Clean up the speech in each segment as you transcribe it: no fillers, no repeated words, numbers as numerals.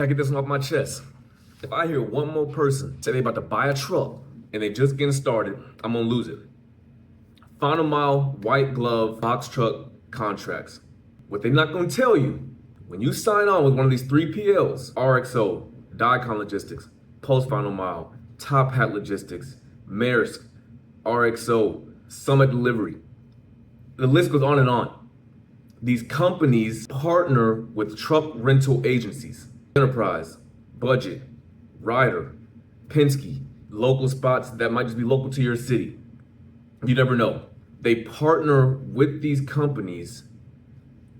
I get this one off my chest. If I hear one more person say they about to buy a truck and they just getting started, I'm gonna lose it. Final mile, white glove, box truck contracts. What they're not gonna tell you, when you sign on with one of these 3PLs, RXO, Dicon Logistics, Post Final Mile, Top Hat Logistics, Maersk, RXO, Summit Delivery, the list goes on and on. These companies partner with truck rental agencies, Enterprise, Budget, Ryder, Penske, local spots that might just be local to your city. You never know. They partner with these companies.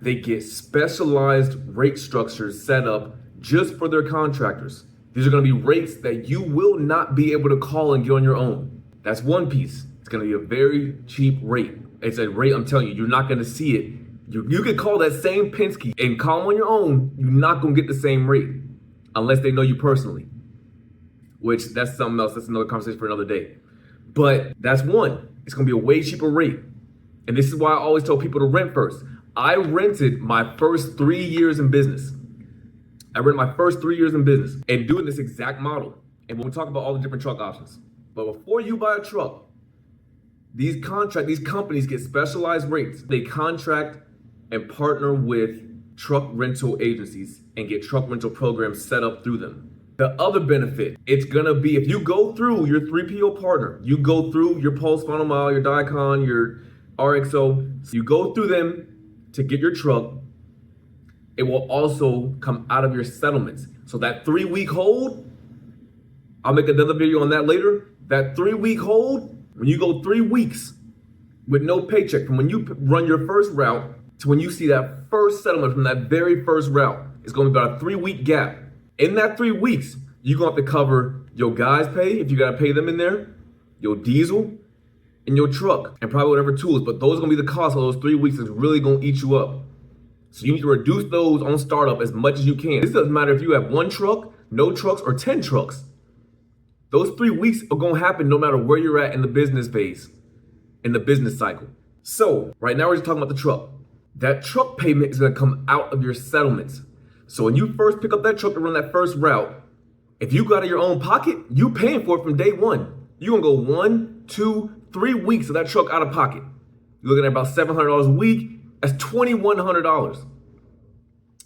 They get specialized rate structures set up just for their contractors. These are going to be rates that you will not be able to call and get on your own. That's one piece. It's going to be a very cheap rate. It's a rate, I'm telling you, you're not going to see it. You could call that same Penske and call them on your own. You're not going to get the same rate unless they know you personally, which that's something else. That's another conversation for another day. But that's one. It's going to be a way cheaper rate. And this is why I always tell people to rent first. I rented my first 3 years in business. I rented my first 3 years in business and doing this exact model. And we'll talk about all the different truck options. But before you buy a truck, these companies get specialized rates. They contract and partner with truck rental agencies and get truck rental programs set up through them. The other benefit, it's gonna be if you go through your 3PO partner, you go through your Pulse Final Mile, your Dicon, your RXO, you go through them to get your truck, it will also come out of your settlements. So that 3-week hold, I'll make another video on that later. That 3-week hold, when you go 3 weeks with no paycheck, from when you run your first route to when you see that first settlement from that very first route, it's gonna be about a 3-week gap. In that 3 weeks, you're gonna have to cover your guys' pay, if you gotta pay them in there, your diesel, and your truck, and probably whatever tools, but those are gonna be the cost of those 3 weeks. It's really gonna eat you up. So you need to reduce those on startup as much as you can. This doesn't matter if you have 1 truck, no trucks, or 10 trucks. Those 3 weeks are gonna happen no matter where you're at in the business phase, in the business cycle. So right now we're just talking about the truck. That truck payment is gonna come out of your settlements. So when you first pick up that truck to run that first route, if you go out of your own pocket, you paying for it from day one. You're gonna go 1, 2, 3 weeks of that truck out of pocket. You're looking at about $700 a week. That's $2,100.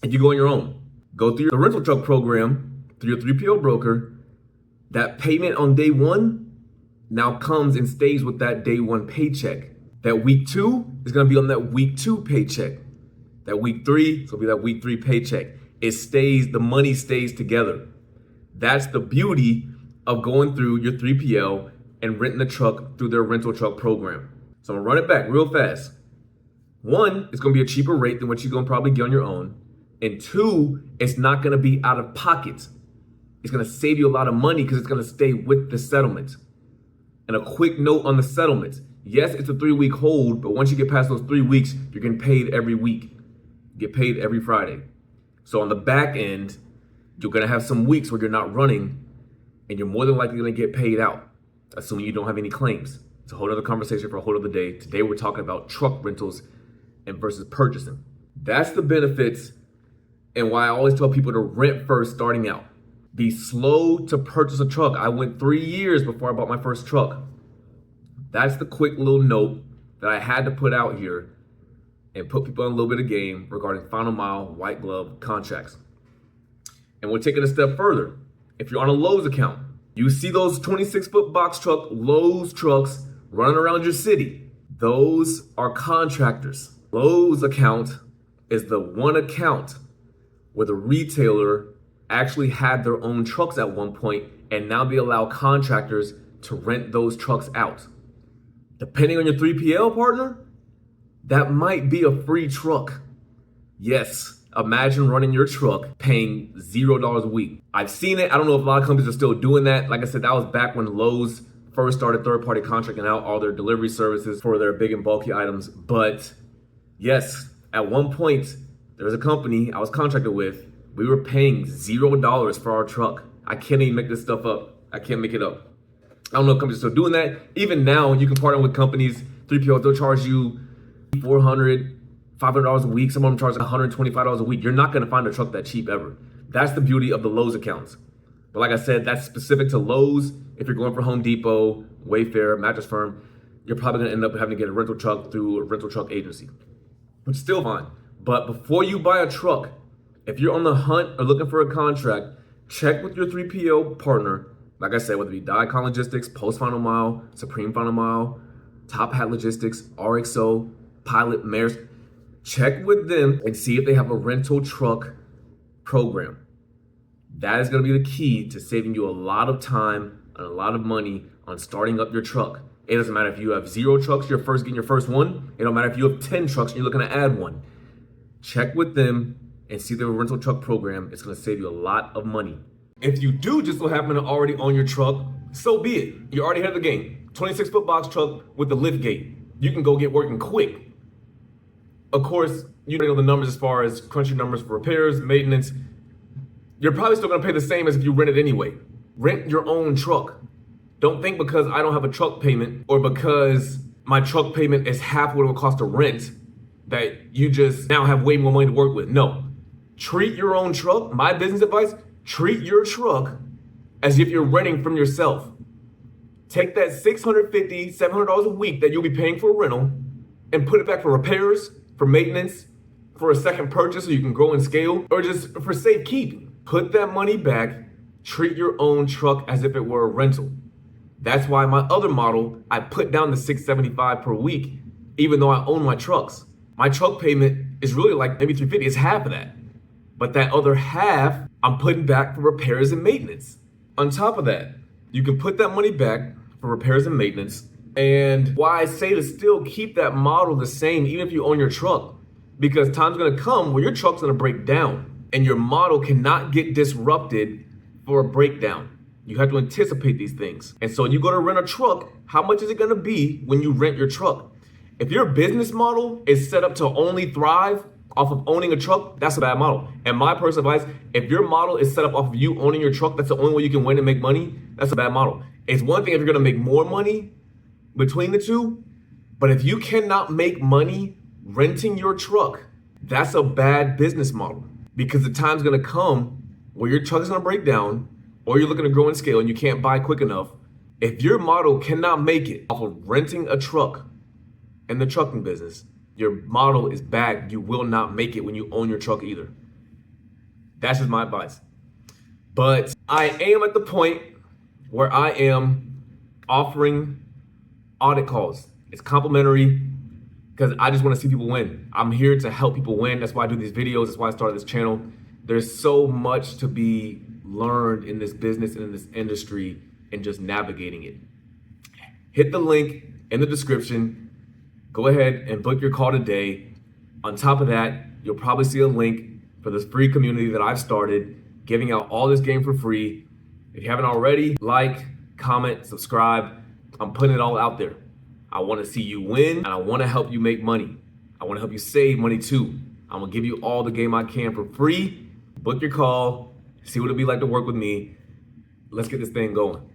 If you go on your own, go through the rental truck program, through your 3PO broker, that payment on day one now comes and stays with that day one paycheck. That week 2 is gonna be on that week 2 paycheck. That week 3 is gonna be that week 3 paycheck. It stays, the money stays together. That's the beauty of going through your 3PL and renting the truck through their rental truck program. So I'm gonna run it back real fast. 1, it's gonna be a cheaper rate than what you're gonna probably get on your own. And 2, it's not gonna be out of pocket. It's gonna save you a lot of money because it's gonna stay with the settlement. And a quick note on the settlement. Yes, it's a 3-week hold, but once you get past those 3 weeks, you're getting paid every week. You get paid every Friday. So on the back end, you're gonna have some weeks where you're not running and you're more than likely gonna get paid out, assuming you don't have any claims. It's a whole other conversation for a whole other day. Today we're talking about truck rentals and versus purchasing. That's the benefits and why I always tell people to rent first starting out. Be slow to purchase a truck. I went 3 years before I bought my first truck. That's the quick little note that I had to put out here and put people on a little bit of game regarding final mile, white glove contracts. And we'll take it a step further. If you're on a Lowe's account, you see those 26-foot box truck Lowe's trucks running around your city. Those are contractors. Lowe's account is the one account where the retailer actually had their own trucks at one point, and now they allow contractors to rent those trucks out. Depending on your 3PL partner, that might be a free truck. Yes, imagine running your truck paying $0 a week. I've seen it. I don't know if a lot of companies are still doing that. Like I said, that was back when Lowe's first started third-party contracting out all their delivery services for their big and bulky items. But yes, at one point, there was a company I was contracted with. We were paying $0 for our truck. I can't even make this stuff up. I can't make it up. I don't know if companies are still doing that. Even now, you can partner with companies, 3PLs, they'll charge you $400, $500 a week. Some of them charge $125 a week. You're not gonna find a truck that cheap ever. That's the beauty of the Lowe's accounts. But like I said, that's specific to Lowe's. If you're going for Home Depot, Wayfair, Mattress Firm, you're probably gonna end up having to get a rental truck through a rental truck agency, which is still fine. But before you buy a truck, if you're on the hunt or looking for a contract, check with your 3PO partner. Like I said, whether it be Diacon Logistics, Post Final Mile, Supreme Final Mile, Top Hat Logistics, RXO, Pilot, Maersk. Check with them and see if they have a rental truck program. That is going to be the key to saving you a lot of time and a lot of money on starting up your truck. It doesn't matter if you have 0 trucks, you're first getting your first one. It don't matter if you have 10 trucks and you're looking to add one. Check with them and see if they have a rental truck program. It's going to save you a lot of money. If you do just so happen to already own your truck, so be it. You already have the game. 26-foot box truck with the lift gate. You can go get working quick. Of course, you know the numbers as far as crunchy numbers for repairs, maintenance. You're probably still gonna pay the same as if you rent it anyway. Rent your own truck. Don't think because I don't have a truck payment or because my truck payment is half what it would cost to rent that you just now have way more money to work with. No. Treat your own truck. My business advice, treat your truck as if you're renting from yourself. Take that $650, $700 a week that you'll be paying for a rental and put it back for repairs, for maintenance, for a second purchase so you can grow and scale, or just for safekeeping. Put that money back, treat your own truck as if it were a rental. That's why my other model, I put down the $675 per week, even though I own my trucks. My truck payment is really like maybe $350, it's half of that. But that other half, I'm putting back for repairs and maintenance. On top of that, you can put that money back for repairs and maintenance. And why I say to still keep that model the same, even if you own your truck, because time's gonna come where your truck's gonna break down and your model cannot get disrupted for a breakdown. You have to anticipate these things. And so when you go to rent a truck, how much is it gonna be when you rent your truck? If your business model is set up to only thrive off of owning a truck, that's a bad model. And my personal advice, if your model is set up off of you owning your truck, that's the only way you can win and make money, that's a bad model. It's one thing if you're gonna make more money between the two, but if you cannot make money renting your truck, that's a bad business model, because the time's gonna come where your truck is gonna break down or you're looking to grow and scale and you can't buy quick enough. If your model cannot make it off of renting a truck in the trucking business, your model is bad. You will not make it when you own your truck either. That's just my advice. But I am at the point where I am offering audit calls. It's complimentary because I just want to see people win. I'm here to help people win. That's why I do these videos. That's why I started this channel. There's so much to be learned in this business and in this industry and just navigating it. Hit the link in the description. Go ahead and book your call today. On top of that, you'll probably see a link for this free community that I've started, giving out all this game for free. If you haven't already, like, comment, subscribe. I'm putting it all out there. I want to see you win and I want to help you make money. I want to help you save money too. I'm going to give you all the game I can for free. Book your call. See what it'll be like to work with me. Let's get this thing going.